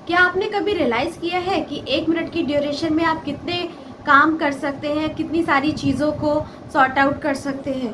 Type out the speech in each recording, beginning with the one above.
क्या आपने कभी रियलाइज़ किया है कि 1 मिनट की ड्यूरेशन में आप कितने काम कर सकते हैं, कितनी सारी चीज़ों को सॉर्ट आउट कर सकते हैं?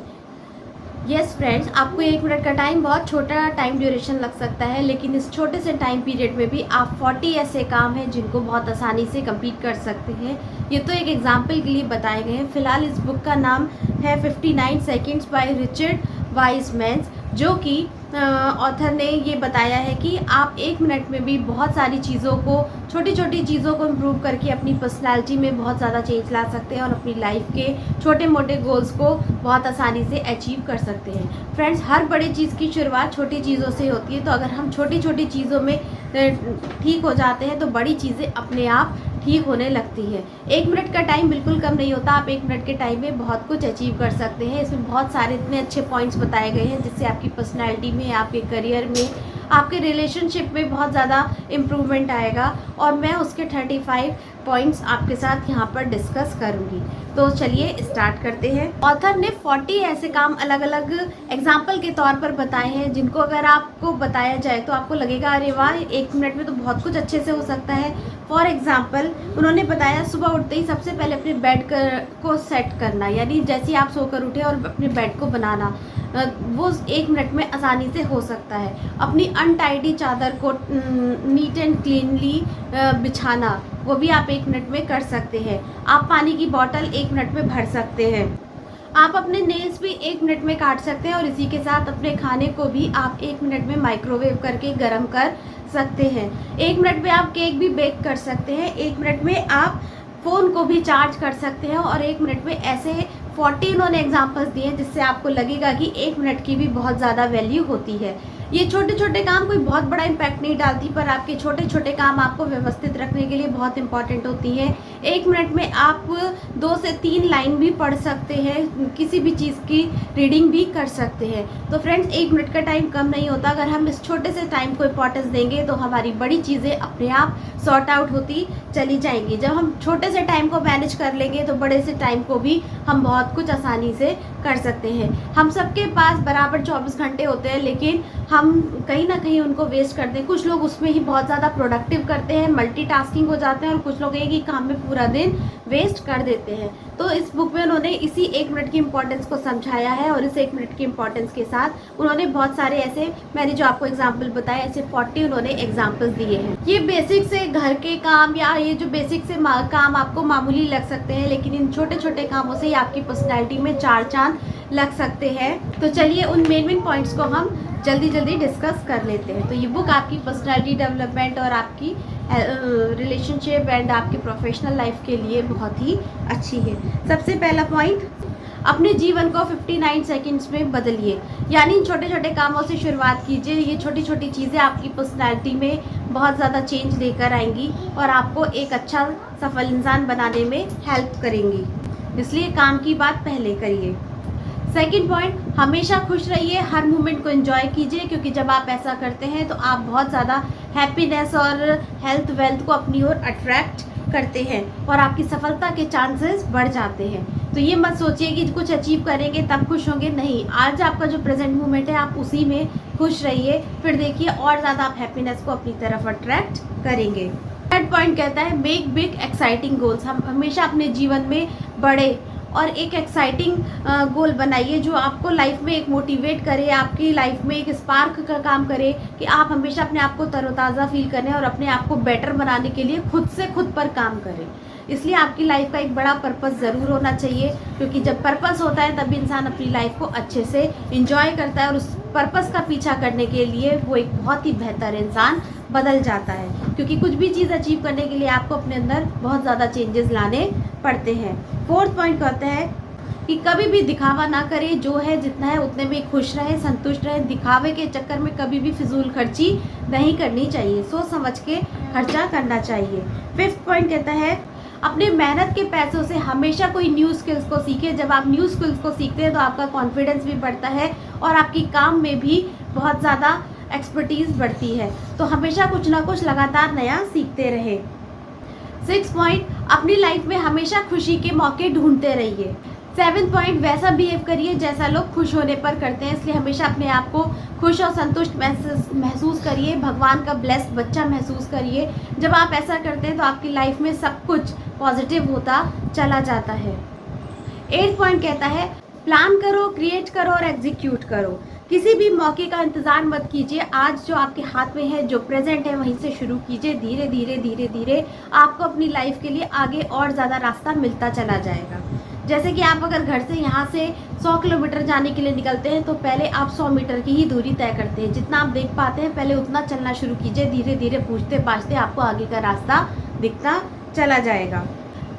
यस फ्रेंड्स, आपको 1 मिनट का टाइम बहुत छोटा टाइम ड्यूरेशन लग सकता है, लेकिन इस छोटे से टाइम पीरियड में भी आप 40 ऐसे काम हैं जिनको बहुत आसानी से कंप्लीट कर सकते हैं। ये तो एक एग्जांपल के लिए बताए गए हैं। फिलहाल इस बुक का नाम है 59 सेकंड्स बाय रिचर्ड वाइसमैन, जो कि ऑथर ने ये बताया है कि आप 1 मिनट में भी बहुत सारी चीज़ों को, छोटी छोटी चीज़ों को इम्प्रूव करके अपनी पर्सनैलिटी में बहुत ज़्यादा चेंज ला सकते हैं और अपनी लाइफ के छोटे मोटे गोल्स को बहुत आसानी से अचीव कर सकते हैं। फ्रेंड्स, हर बड़ी चीज़ की शुरुआत छोटी चीज़ों से होती है, तो अगर हम छोटी छोटी चीज़ों में ठीक हो जाते हैं तो बड़ी चीज़ें अपने आप ठीक होने लगती है। 1 मिनट का टाइम बिल्कुल कम नहीं होता। आप 1 मिनट के टाइम में बहुत कुछ अचीव कर सकते हैं। इसमें बहुत सारे इतने अच्छे पॉइंट्स बताए गए हैं जिससे आपकी पर्सनैलिटी में, आपके करियर में, आपके रिलेशनशिप में बहुत ज़्यादा इम्प्रूवमेंट आएगा, और मैं उसके 35 पॉइंट्स आपके साथ यहाँ पर डिस्कस करूँगी। तो चलिए स्टार्ट करते हैं। ऑथर ने 40 ऐसे काम अलग अलग एग्जाम्पल के तौर पर बताए हैं जिनको अगर आपको बताया जाए तो आपको लगेगा अरे वाह, 1 मिनट में तो बहुत कुछ अच्छे से हो सकता है। फॉर एग्जाम्पल, उन्होंने बताया सुबह उठते ही सबसे पहले अपने बेड को सेट करना, यानी जैसे ही आप सोकर उठे और अपने बेड को बनाना, वो 1 मिनट में आसानी से हो सकता है। अपनी अनटाइडी चादर को नीट एंड क्लीनली बिछाना, वो भी आप 1 मिनट में कर सकते हैं। आप पानी की बोतल 1 मिनट में भर सकते हैं। आप अपने नेल्स भी 1 मिनट में काट सकते हैं, और इसी के साथ अपने खाने को भी आप 1 मिनट में माइक्रोवेव करके गर्म कर सकते हैं। 1 मिनट में आप केक भी बेक कर सकते हैं। 1 मिनट में आप फ़ोन को भी चार्ज कर सकते हैं, और 1 मिनट में ऐसे 40 उन्होंने एग्जाम्पल्स दिए हैं जिससे आपको लगेगा कि 1 मिनट की भी बहुत ज़्यादा वैल्यू होती है। ये छोटे छोटे काम कोई बहुत बड़ा इम्पैक्ट नहीं डालती, पर आपके छोटे छोटे काम आपको व्यवस्थित रखने के लिए बहुत इंपॉर्टेंट होती है। 1 मिनट में आप 2 से 3 लाइन भी पढ़ सकते हैं, किसी भी चीज़ की रीडिंग भी कर सकते हैं। तो फ्रेंड्स, 1 मिनट का टाइम कम नहीं होता। अगर हम इस छोटे से टाइम को इम्पोर्टेंस देंगे तो हमारी बड़ी चीज़ें अपने आप सॉर्ट आउट होती चली जाएंगी। जब हम छोटे से टाइम को मैनेज कर लेंगे तो बड़े से टाइम को भी हम बहुत कुछ आसानी से कर सकते हैं। हम सबके पास बराबर 24 घंटे होते हैं, लेकिन हम कहीं ना कहीं उनको वेस्ट करते हैं। कुछ लोग उसमें ही बहुत ज़्यादा प्रोडक्टिव करते हैं, मल्टीटास्किंग हो जाते हैं, और कुछ लोग एक ही काम में पूरा दिन वेस्ट कर देते हैं। तो इस बुक में उन्होंने इसी 1 मिनट की इंपॉर्टेंस को समझाया है, और इस 1 मिनट की इंपॉर्टेंस के साथ उन्होंने बहुत सारे ऐसे, मैंने जो आपको एग्जाम्पल बताए, ऐसे 40 उन्होंने एग्जाम्पल्स दिए हैं। ये बेसिक से घर के काम, या ये जो बेसिक से काम आपको मामूली लग सकते हैं, लेकिन इन छोटे छोटे कामों से ही आपकी पर्सनैलिटी में 4 चांद लग सकते हैं। तो चलिए उन मेन पॉइंट्स को हम जल्दी जल्दी डिस्कस कर लेते हैं। तो ये बुक आपकी पर्सनैलिटी डेवलपमेंट और आपकी रिलेशनशिप एंड आपकी प्रोफेशनल लाइफ के लिए बहुत ही अच्छी है। सबसे पहला पॉइंट, अपने जीवन को 59 सेकंड्स में बदलिए, यानी छोटे छोटे कामों से शुरुआत कीजिए। ये छोटी छोटी चीज़ें आपकी पर्सनैलिटी में बहुत ज़्यादा चेंज लेकर आएंगी और आपको एक अच्छा सफल इंसान बनाने में हेल्प करेंगी। इसलिए काम की बात पहले करिए। सेकंड पॉइंट, हमेशा खुश रहिए, हर मोमेंट को एंजॉय कीजिए, क्योंकि जब आप ऐसा करते हैं तो आप बहुत ज़्यादा हैप्पीनेस और हेल्थ वेल्थ को अपनी ओर अट्रैक्ट करते हैं और आपकी सफलता के चांसेस बढ़ जाते हैं। तो ये मत सोचिए कि कुछ अचीव करेंगे तब खुश होंगे, नहीं। आज आपका जो प्रेजेंट मोमेंट है आप उसी में खुश रहिए, फिर देखिए और ज़्यादा आप हैप्पीनेस को अपनी तरफ अट्रैक्ट करेंगे। थर्ड पॉइंट कहता है, मेक बिग एक्साइटिंग गोल्स। हम हमेशा अपने जीवन में बड़े और एक एक्साइटिंग गोल बनाइए जो आपको लाइफ में एक मोटिवेट करे, आपकी लाइफ में एक स्पार्क का काम करे कि आप हमेशा अपने आप को तरोताज़ा फील करें और अपने आप को बेटर बनाने के लिए खुद से खुद पर काम करें। इसलिए आपकी लाइफ का एक बड़ा पर्पस ज़रूर होना चाहिए, क्योंकि जब पर्पस होता है तभी इंसान अपनी लाइफ को अच्छे से इंजॉय करता है और उस पर्पस का पीछा करने के लिए वो एक बहुत ही बेहतर इंसान बदल जाता है। क्योंकि कुछ भी चीज़ अचीव करने के लिए आपको अपने अंदर बहुत ज़्यादा चेंजेस लाने पड़ते हैं। फोर्थ पॉइंट कहते हैं कि कभी भी दिखावा ना करें, जो है जितना है उतने में खुश रहें, संतुष्ट रहें। दिखावे के चक्कर में कभी भी फिजूल खर्ची नहीं करनी चाहिए, सोच समझ के खर्चा करना चाहिए। फिफ्थ पॉइंट कहता है, अपने मेहनत के पैसों से हमेशा कोई न्यू स्किल्स को सीखें। जब आप न्यू स्किल्स को सीखते हैं तो आपका कॉन्फिडेंस भी बढ़ता है और आपकी काम में भी बहुत ज़्यादा एक्सपर्टीज़ बढ़ती है। तो हमेशा कुछ ना कुछ लगातार नया सीखते रहें। 6 पॉइंट, अपनी लाइफ में हमेशा खुशी के मौके ढूंढते रहिए। 7 पॉइंट, वैसा बिहेव करिए जैसा लोग खुश होने पर करते हैं, इसलिए हमेशा अपने आप को खुश और संतुष्ट महसूस करिए, भगवान का ब्लेस्ड बच्चा महसूस करिए। जब आप ऐसा करते हैं तो आपकी लाइफ में सब कुछ पॉजिटिव होता चला जाता है। 8 पॉइंट कहता है प्लान करो, क्रिएट करो और एग्जीक्यूट करो। किसी भी मौके का इंतज़ार मत कीजिए, आज जो आपके हाथ में है, जो प्रेजेंट है, वहीं से शुरू कीजिए। धीरे धीरे धीरे धीरे आपको अपनी लाइफ के लिए आगे और ज़्यादा रास्ता मिलता चला जाएगा। जैसे कि आप अगर घर से यहाँ से 100 किलोमीटर जाने के लिए निकलते हैं तो पहले आप 100 मीटर की ही दूरी तय करते हैं। जितना आप देख पाते हैं पहले उतना चलना शुरू कीजिए। धीरे धीरे पूछते पाछते आपको आगे का रास्ता दिखता चला जाएगा।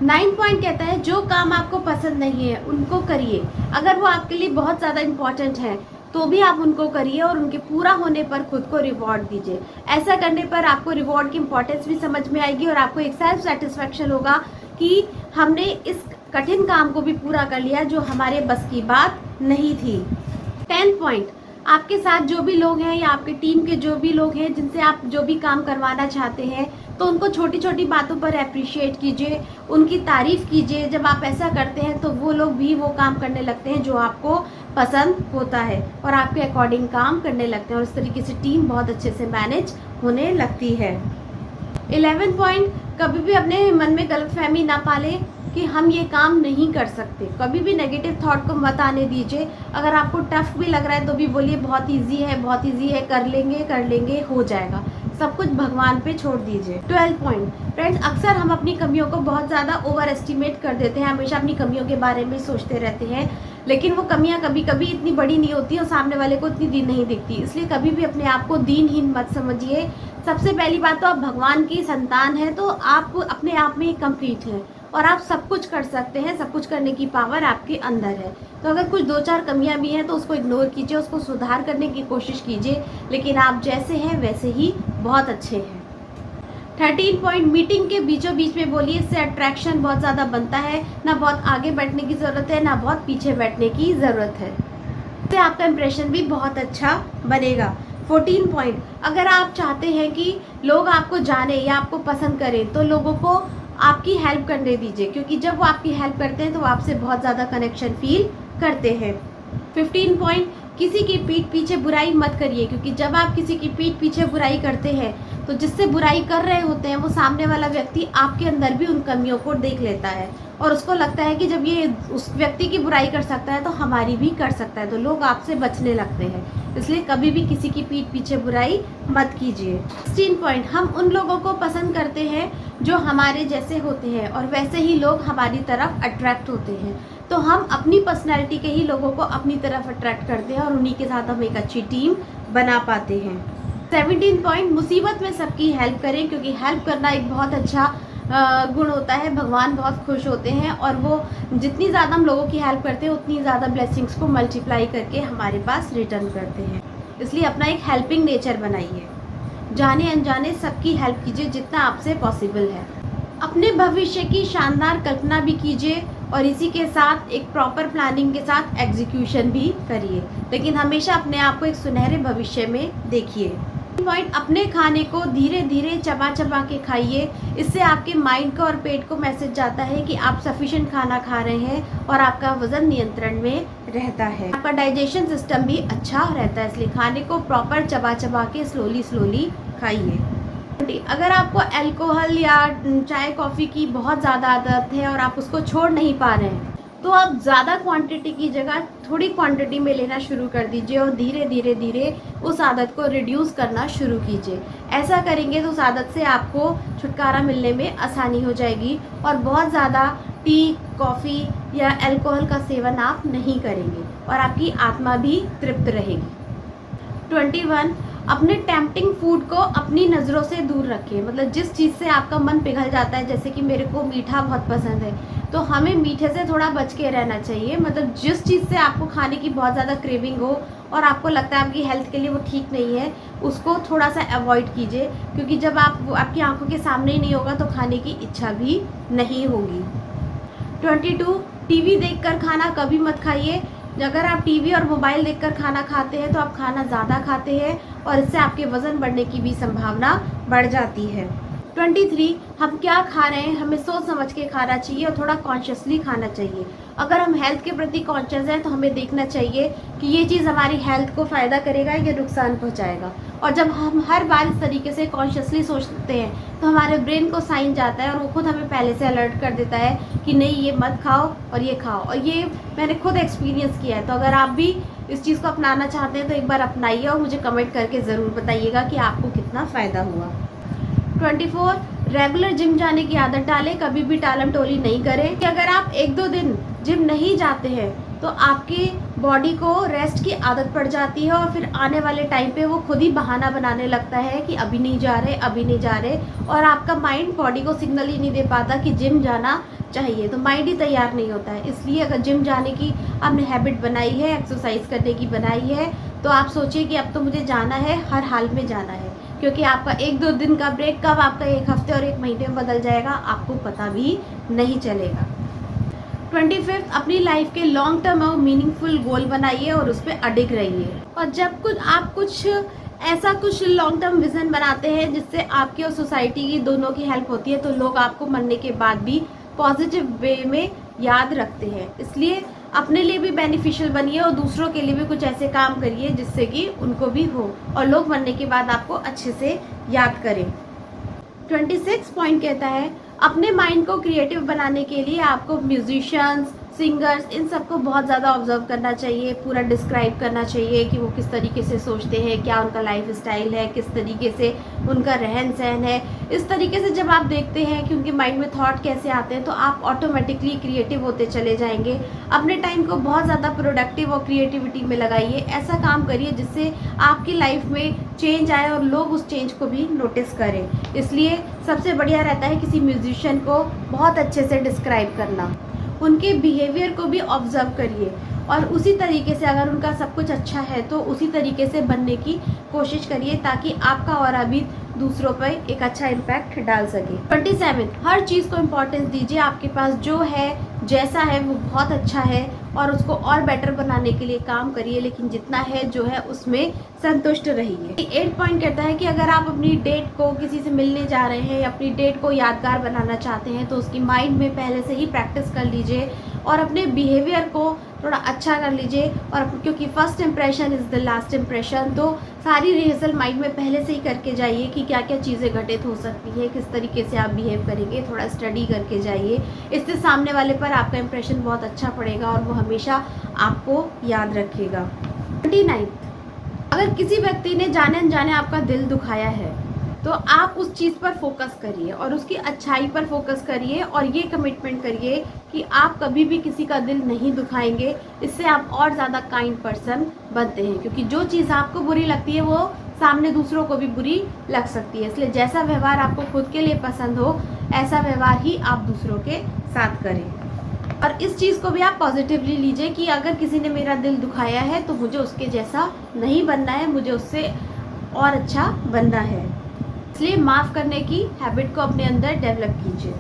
9 पॉइंट कहता है जो काम आपको पसंद नहीं है उनको करिए। अगर वो आपके लिए बहुत ज़्यादा इम्पॉर्टेंट है तो भी आप उनको करिए और उनके पूरा होने पर खुद को रिवॉर्ड दीजिए। ऐसा करने पर आपको रिवॉर्ड की इम्पोर्टेंस भी समझ में आएगी और आपको एक सेल्फ सेटिस्फैक्शन होगा कि हमने इस कठिन काम को भी पूरा कर लिया जो हमारे बस की बात नहीं थी। 10 पॉइंट, आपके साथ जो भी लोग हैं या आपके टीम के जो भी लोग हैं जिनसे आप जो भी काम करवाना चाहते हैं तो उनको छोटी छोटी बातों पर अप्रिशिएट कीजिए, उनकी तारीफ़ कीजिए। जब आप ऐसा करते हैं तो वो लोग भी वो काम करने लगते हैं जो आपको पसंद होता है और आपके अकॉर्डिंग काम करने लगते हैं और इस तरीके से टीम बहुत अच्छे से मैनेज होने लगती है। 11 पॉइंट, कभी भी अपने मन में गलतफहमी ना पालें कि हम ये काम नहीं कर सकते। कभी भी नेगेटिव थॉट को मत आने दीजिए। अगर आपको टफ भी लग रहा है तो भी बोलिए बहुत इजी है, बहुत इजी है, कर लेंगे, हो जाएगा। सब कुछ भगवान पे छोड़ दीजिए। 12 पॉइंट, फ्रेंड्स अक्सर हम अपनी कमियों को बहुत ज़्यादा ओवर एस्टिमेट कर देते हैं, हमेशा अपनी कमियों के बारे में सोचते रहते हैं, लेकिन वो कमियां कभी कभी इतनी बड़ी नहीं होती और सामने वाले को इतनी दीन नहीं दिखती। इसलिए कभी भी अपने आप को दीनहीन मत समझिए। सबसे पहली बात तो आप भगवान की संतान हैं तो आप अपने आप में कंप्लीट हैं और आप सब कुछ कर सकते हैं। सब कुछ करने की पावर आपके अंदर है। तो अगर कुछ 2-4 कमियां भी हैं तो उसको इग्नोर कीजिए, उसको सुधार करने की कोशिश कीजिए, लेकिन आप जैसे हैं वैसे ही बहुत अच्छे हैं। 13 पॉइंट, मीटिंग के बीचों बीच में बोलिए, इससे अट्रैक्शन बहुत ज़्यादा बनता है। ना बहुत आगे बैठने की ज़रूरत है, ना बहुत पीछे बैठने की ज़रूरत है। इससे आपका इंप्रेशन भी बहुत अच्छा बनेगा। 14 पॉइंट, अगर आप चाहते हैं कि लोग आपको जाने या आपको पसंद करें तो लोगों को आपकी हेल्प करने दीजिए, क्योंकि जब वो आपकी हेल्प करते हैं तो वो आपसे बहुत ज़्यादा कनेक्शन फील करते हैं। 15 पॉइंट, किसी की पीठ पीछे बुराई मत करिए, क्योंकि जब आप किसी की पीठ पीछे बुराई करते हैं तो जिससे बुराई कर रहे होते हैं वो सामने वाला व्यक्ति आपके अंदर भी उन कमियों को देख लेता है और उसको लगता है कि जब ये उस व्यक्ति की बुराई कर सकता है तो हमारी भी कर सकता है, तो लोग आपसे बचने लगते हैं। इसलिए कभी भी किसी की पीठ पीछे बुराई मत कीजिए। 16 पॉइंट, हम उन लोगों को पसंद करते हैं जो हमारे जैसे होते हैं और वैसे ही लोग हमारी तरफ अट्रैक्ट होते हैं। तो हम अपनी पर्सनैलिटी के ही लोगों को अपनी तरफ अट्रैक्ट करते हैं और उन्हीं के साथ हम एक अच्छी टीम बना पाते हैं। 17 पॉइंट, मुसीबत में सबकी हेल्प करें, क्योंकि हेल्प करना एक बहुत अच्छा गुण होता है। भगवान बहुत खुश होते हैं और वो जितनी ज़्यादा हम लोगों की हेल्प करते हैं उतनी ज़्यादा ब्लेसिंग्स को मल्टीप्लाई करके हमारे पास रिटर्न करते हैं। इसलिए अपना एक हेल्पिंग नेचर बनाइए। जाने अनजाने सबकी हेल्प कीजिए जितना आपसे पॉसिबल है। अपने भविष्य की शानदार कल्पना भी कीजिए और इसी के साथ एक प्रॉपर प्लानिंग के साथ एग्जीक्यूशन भी करिए, लेकिन हमेशा अपने आप को एक सुनहरे भविष्य में देखिए। पॉइंट, अपने खाने को धीरे धीरे चबा चबा के खाइए। इससे आपके माइंड को और पेट को मैसेज जाता है कि आप सफिशिएंट खाना खा रहे हैं और आपका वजन नियंत्रण में रहता है। आपका डाइजेशन सिस्टम भी अच्छा रहता है, इसलिए खाने को प्रॉपर चबा चबा के स्लोली खाइए। अगर आपको अल्कोहल या चाय कॉफ़ी की बहुत ज़्यादा आदत है और आप उसको छोड़ नहीं पा रहे हैं तो आप ज़्यादा क्वांटिटी की जगह थोड़ी क्वांटिटी में लेना शुरू कर दीजिए और धीरे धीरे उस आदत को रिड्यूस करना शुरू कीजिए। ऐसा करेंगे तो उस आदत से आपको छुटकारा मिलने में आसानी हो जाएगी और बहुत ज़्यादा टी, कॉफ़ी या अल्कोहल का सेवन आप नहीं करेंगे और आपकी आत्मा भी तृप्त रहेगी। 21, अपने टेम्पटिंग फूड को अपनी नज़रों से दूर रखें। मतलब जिस चीज़ से आपका मन पिघल जाता है, जैसे कि मेरे को मीठा बहुत पसंद है तो हमें मीठे से थोड़ा बच के रहना चाहिए। मतलब जिस चीज़ से आपको खाने की बहुत ज़्यादा क्रेविंग हो और आपको लगता है आपकी हेल्थ के लिए वो ठीक नहीं है, उसको थोड़ा सा अवॉइड कीजिए, क्योंकि जब आपकी आंखों के सामने ही नहीं होगा तो खाने की इच्छा भी नहीं होगी। 22, टीवी देखकर खाना कभी मत खाइए। अगर आप टीवी और मोबाइल देखकर खाना खाते हैं तो आप खाना ज़्यादा खाते हैं और इससे आपके वज़न बढ़ने की भी संभावना बढ़ जाती है। 23, हम क्या खा रहे हैं हमें सोच समझ के खाना चाहिए और थोड़ा कॉन्शियसली खाना चाहिए। अगर हम हेल्थ के प्रति कॉन्शियस हैं तो हमें देखना चाहिए कि ये चीज़ हमारी हेल्थ को फ़ायदा करेगा या नुकसान पहुंचाएगा। और जब हम हर बार इस तरीके से कॉन्शियसली सोचते हैं तो हमारे ब्रेन को साइन जाता है और वो खुद हमें पहले से अलर्ट कर देता है कि नहीं ये मत खाओ और ये खाओ। और ये मैंने खुद एक्सपीरियंस किया है। तो अगर आप भी इस चीज़ को अपनाना चाहते हैं तो एक बार अपनाइए और मुझे कमेंट करके ज़रूर बताइएगा कि आपको कितना फ़ायदा हुआ। 24, रेगुलर जिम जाने की आदत डालें, कभी भी टालम टोली नहीं करें। कि अगर आप 1-2 दिन जिम नहीं जाते हैं तो आपकी बॉडी को रेस्ट की आदत पड़ जाती है और फिर आने वाले टाइम पे वो खुद ही बहाना बनाने लगता है कि अभी नहीं जा रहे, अभी नहीं जा रहे, और आपका माइंड बॉडी को सिग्नल ही नहीं दे पाता कि जिम जाना चाहिए, तो माइंड ही तैयार नहीं होता है। इसलिए अगर जिम जाने की आपने हैबिट बनाई है, एक्सरसाइज करने की बनाई है, तो आप सोचिए कि अब तो मुझे जाना है, हर हाल में जाना है। क्योंकि आपका 1-2 दिन का ब्रेक कब आपका 1 हफ्ते और 1 महीने में बदल जाएगा आपको पता भी नहीं चलेगा। 25, अपनी लाइफ के लॉन्ग टर्म और मीनिंगफुल गोल बनाइए और उस पर अडिग रहिए। और जब आप कुछ ऐसा कुछ लॉन्ग टर्म विजन बनाते हैं जिससे आपकी और सोसाइटी की दोनों की हेल्प होती है तो लोग आपको मरने के बाद भी पॉजिटिव वे में याद रखते हैं। इसलिए अपने लिए भी बेनिफिशियल बनिए और दूसरों के लिए भी कुछ ऐसे काम करिए जिससे कि उनको भी हो और लोग मरने के बाद आपको अच्छे से याद करें। 26 पॉइंट कहता है अपने माइंड को क्रिएटिव बनाने के लिए आपको म्यूजिशियंस, सिंगर्स, इन सबको बहुत ज़्यादा ऑब्जर्व करना चाहिए, पूरा डिस्क्राइब करना चाहिए कि वो किस तरीके से सोचते हैं, क्या उनका लाइफ स्टाइल है, किस तरीके से उनका रहन सहन है। इस तरीके से जब आप देखते हैं कि उनके माइंड में थॉट कैसे आते हैं तो आप ऑटोमेटिकली क्रिएटिव होते चले जाएंगे। अपने टाइम को बहुत ज़्यादा प्रोडक्टिव और क्रिएटिविटी में लगाइए, ऐसा काम करिए जिससे आपकी लाइफ में चेंज आए और लोग उस चेंज को भी नोटिस करें। इसलिए सबसे बढ़िया रहता है किसी म्यूजिशियन को बहुत अच्छे से डिस्क्राइब करना, उनके बिहेवियर को भी ऑब्जर्व करिए और उसी तरीके से अगर उनका सब कुछ अच्छा है तो उसी तरीके से बनने की कोशिश करिए ताकि आपका और अभी दूसरों पर एक अच्छा इम्पैक्ट डाल सके। 27, हर चीज़ को इम्पोर्टेंस दीजिए। आपके पास जो है जैसा है वो बहुत अच्छा है और उसको और बेटर बनाने के लिए काम करिए, लेकिन जितना है जो है उसमें संतुष्ट रहिए। 8 पॉइंट कहता है कि अगर आप अपनी डेट को किसी से मिलने जा रहे हैं या अपनी डेट को यादगार बनाना चाहते हैं तो उसकी माइंड में पहले से ही प्रैक्टिस कर लीजिए और अपने बिहेवियर को थोड़ा अच्छा कर लीजिए। और क्योंकि first impression is the last impression, तो सारी रिहर्सल माइंड में पहले से ही करके जाइए कि क्या क्या चीज़ें घटित हो सकती है, किस तरीके से आप बिहेव करेंगे, थोड़ा स्टडी करके जाइए। इससे सामने वाले पर आपका इम्प्रेशन बहुत अच्छा पड़ेगा और वो हमेशा आपको याद रखेगा। 29, अगर किसी व्यक्ति ने जाने अनजाने आपका दिल दुखाया है तो आप उस चीज़ पर फोकस करिए और उसकी अच्छाई पर फोकस करिए और ये कमिटमेंट करिए कि आप कभी भी किसी का दिल नहीं दुखाएंगे। इससे आप और ज़्यादा काइंड पर्सन बनते हैं, क्योंकि जो चीज़ आपको बुरी लगती है वो सामने दूसरों को भी बुरी लग सकती है। इसलिए जैसा व्यवहार आपको खुद के लिए पसंद हो ऐसा व्यवहार ही आप दूसरों के साथ करें। और इस चीज़ को भी आप पॉजिटिवली लीजिए कि अगर किसी ने मेरा दिल दुखाया है तो मुझे उसके जैसा नहीं बनना है, मुझे उससे और अच्छा बनना है। इसलिए माफ़ करने की हैबिट को अपने अंदर डेवलप कीजिए।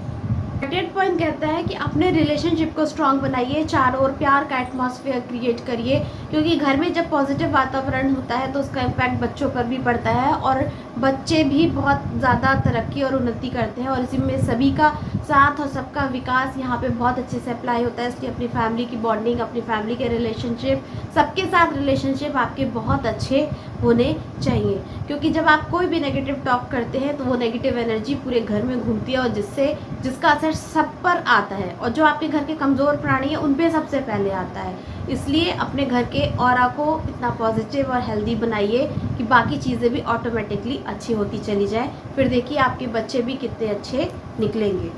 38 पॉइंट कहता है कि अपने रिलेशनशिप को स्ट्रॉन्ग बनाइए, चारों ओर प्यार का एटमॉस्फेयर क्रिएट करिए, क्योंकि घर में जब पॉजिटिव वातावरण होता है तो उसका इम्पैक्ट बच्चों पर भी पड़ता है और बच्चे भी बहुत ज़्यादा तरक्की और उन्नति करते हैं और इसी में सभी का साथ और सबका विकास यहाँ पे बहुत अच्छे से अप्लाई होता है। इसलिए अपनी फैमिली की बॉन्डिंग, अपनी फैमिली के रिलेशनशिप, सबके साथ रिलेशनशिप आपके बहुत अच्छे होने चाहिए, क्योंकि जब आप कोई भी नेगेटिव टॉक करते हैं तो वो नेगेटिव एनर्जी पूरे घर में घूमती है और जिसका असर सब पर आता है और जो आपके घर के कमज़ोर प्राणी हैं उन पे सबसे पहले आता है। इसलिए अपने घर के ऑरा को इतना पॉजिटिव और हेल्दी बनाइए कि बाकी चीज़ें भी ऑटोमेटिकली अच्छी होती चली जाए। फिर देखिए आपके बच्चे भी कितने अच्छे निकलेंगे।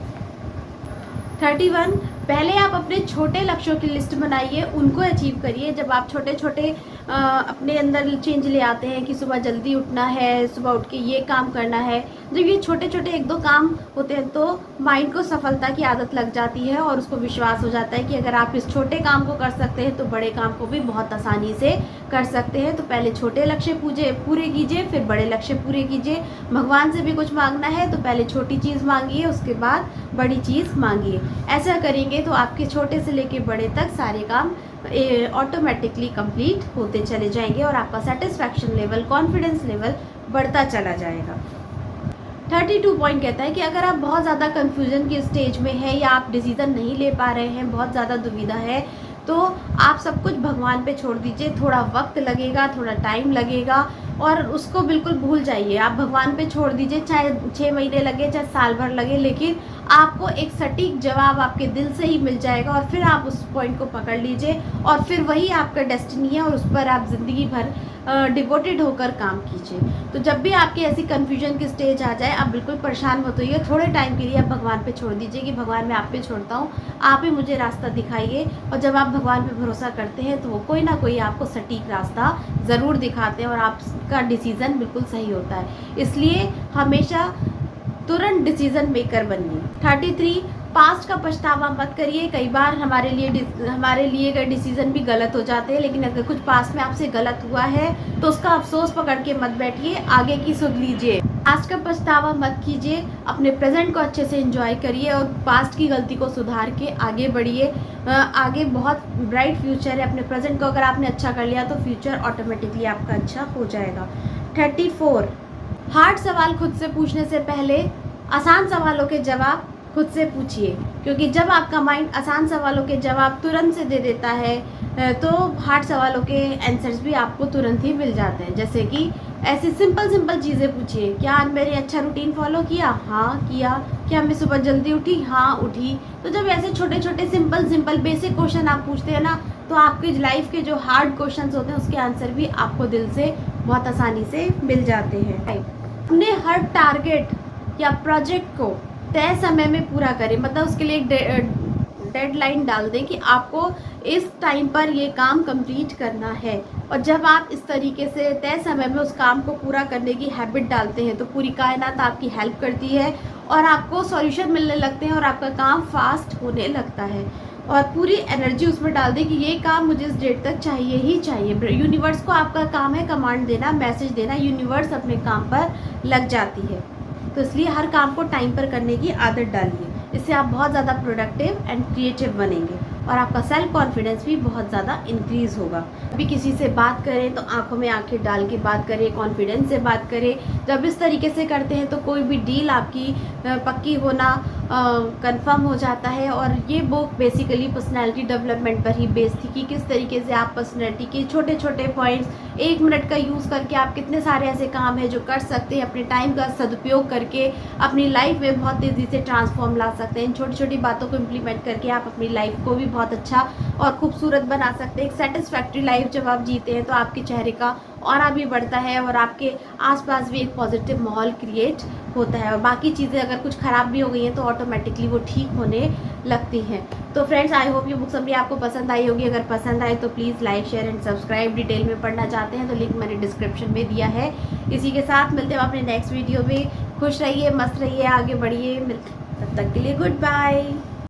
31, पहले आप अपने छोटे लक्ष्यों की लिस्ट बनाइए, उनको अचीव करिए। जब आप छोटे छोटे अपने अंदर चेंज ले आते हैं कि सुबह जल्दी उठना है, सुबह उठ के ये काम करना है, जब ये छोटे छोटे 1-2 काम होते हैं तो माइंड को सफलता की आदत लग जाती है और उसको विश्वास हो जाता है कि अगर आप इस छोटे काम को कर सकते हैं तो बड़े काम को भी बहुत आसानी से कर सकते हैं। तो पहले छोटे लक्ष्य पूरे कीजिए, फिर बड़े लक्ष्य पूरे कीजिए। भगवान से भी कुछ मांगना है तो पहले छोटी चीज़ मांगिए, उसके बाद बड़ी चीज़ मांगिए। ऐसा करेंगे तो आपके छोटे से लेके बड़े तक सारे काम ऑटोमेटिकली कंप्लीट होते चले जाएंगे और आपका सेटिस्फैक्शन लेवल, कॉन्फिडेंस लेवल बढ़ता चला जाएगा। 32 पॉइंट कहता है कि अगर आप बहुत ज़्यादा कन्फ्यूजन की स्टेज में हैं या आप डिसीज़न नहीं ले पा रहे हैं, बहुत ज़्यादा दुविधा है, तो आप सब कुछ भगवान पे छोड़ दीजिए। थोड़ा वक्त लगेगा, थोड़ा टाइम लगेगा और उसको बिल्कुल भूल जाइए। आप भगवान पे छोड़ दीजिए, चाहे 6 महीने लगे, चाहे साल भर लगे, लेकिन आपको एक सटीक जवाब आपके दिल से ही मिल जाएगा और फिर आप उस पॉइंट को पकड़ लीजिए और फिर वही आपका डेस्टिनी है और उस पर आप ज़िंदगी भर डिवोटेड होकर काम कीजिए। तो जब भी आपकी ऐसी कन्फ्यूजन की स्टेज आ जाए, आप बिल्कुल परेशान मत होइए। थोड़े टाइम के लिए आप भगवान पे छोड़ दीजिए कि भगवान मैं आप पे छोड़ता हूँ, आप ही मुझे रास्ता दिखाइए। और जब आप भगवान पे भरोसा करते हैं तो वो कोई ना कोई आपको सटीक रास्ता ज़रूर दिखाते हैं और आपका डिसीज़न बिल्कुल सही होता है। इसलिए हमेशा तुरंत डिसीजन मेकर बनिए। 33, पास्ट का पछतावा मत करिए। कई बार हमारे लिए गए डिसीजन भी गलत हो जाते हैं, लेकिन अगर कुछ पास्ट में आपसे गलत हुआ है तो उसका अफसोस पकड़ के मत बैठिए, आगे की सुध लीजिए। पास्ट का पछतावा मत कीजिए, अपने प्रेजेंट को अच्छे से एंजॉय करिए और पास्ट की गलती को सुधार के आगे बढ़िए। आगे बहुत ब्राइट फ्यूचर है। अपने प्रेजेंट को अगर आपने अच्छा कर लिया तो फ्यूचर ऑटोमेटिकली आपका अच्छा हो जाएगा। 34, हार्ड सवाल खुद से पूछने से पहले आसान सवालों के जवाब खुद से पूछिए, क्योंकि जब आपका माइंड आसान सवालों के जवाब तुरंत से दे देता है तो हार्ड सवालों के आंसर्स भी आपको तुरंत ही मिल जाते हैं। जैसे कि ऐसी सिंपल चीज़ें पूछिए। क्या आज मैंने अच्छा रूटीन फॉलो किया? हाँ किया। क्या मैं सुबह जल्दी उठी? हाँ उठी। तो जब ऐसे छोटे छोटे सिंपल बेसिक क्वेश्चन आप पूछते हैं ना, तो आपकी लाइफ के जो हार्ड क्वेश्चंस होते हैं उसके आंसर भी आपको दिल से बहुत आसानी से मिल जाते हैं। अपने हर टारगेट या प्रोजेक्ट को तय समय में पूरा करें। मतलब उसके लिए एक डेडलाइन डाल दें कि आपको इस टाइम पर ये काम कंप्लीट करना है। और जब आप इस तरीके से तय समय में उस काम को पूरा करने की हैबिट डालते हैं तो पूरी कायनात आपकी हेल्प करती है और आपको सॉल्यूशन मिलने लगते हैं और आपका काम फास्ट होने लगता है। और पूरी एनर्जी उसमें डाल दें कि ये काम मुझे इस डेट तक चाहिए ही चाहिए। यूनिवर्स को आपका काम है कमांड देना, मैसेज देना, यूनिवर्स अपने काम पर लग जाती है। तो इसलिए हर काम को टाइम पर करने की आदत डालिए। इससे आप बहुत ज़्यादा प्रोडक्टिव एंड क्रिएटिव बनेंगे और आपका सेल्फ कॉन्फिडेंस भी बहुत ज़्यादा इंक्रीज़ होगा। अभी किसी से बात करें तो आंखों में आंखें डाल के बात करें, कॉन्फिडेंस से बात करें। जब इस तरीके से करते हैं तो कोई भी डील आपकी पक्की होना कंफर्म हो जाता है। और ये बुक बेसिकली पर्सनैलिटी डेवलपमेंट पर ही बेस्ड थी कि किस तरीके से आप पर्सनैलिटी के छोटे छोटे पॉइंट्स 1 मिनट का यूज़ करके आप कितने सारे ऐसे काम हैं जो कर सकते हैं। अपने टाइम का सदुपयोग करके अपनी लाइफ में बहुत तेज़ी से ट्रांसफॉर्म ला सकते हैं। इन छोटी छोटी बातों को इम्प्लीमेंट करके आप अपनी लाइफ को भी बहुत अच्छा और खूबसूरत बना सकते हैं। एक सेटिस्फैक्ट्री लाइफ जब आप जीते हैं तो आपके चेहरे का ऑरा भी बढ़ता है और आपके आसपास भी एक पॉजिटिव माहौल क्रिएट होता है। और बाकी चीज़ें अगर कुछ ख़राब भी हो गई हैं तो ऑटोमेटिकली वो ठीक होने लगती हैं। तो फ्रेंड्स, आई होप ये बुक समरी आपको पसंद आई होगी। अगर पसंद आए तो please like share and subscribe. Detail में पढ़ना चाहते हैं तो लिंक मैंने डिस्क्रिप्शन में दिया है। इसी के साथ मिलते हैं अपने नेक्स्ट वीडियो में। खुश रहिए, मस्त रहिए, आगे बढ़िए। तब तक के लिए गुड बाय।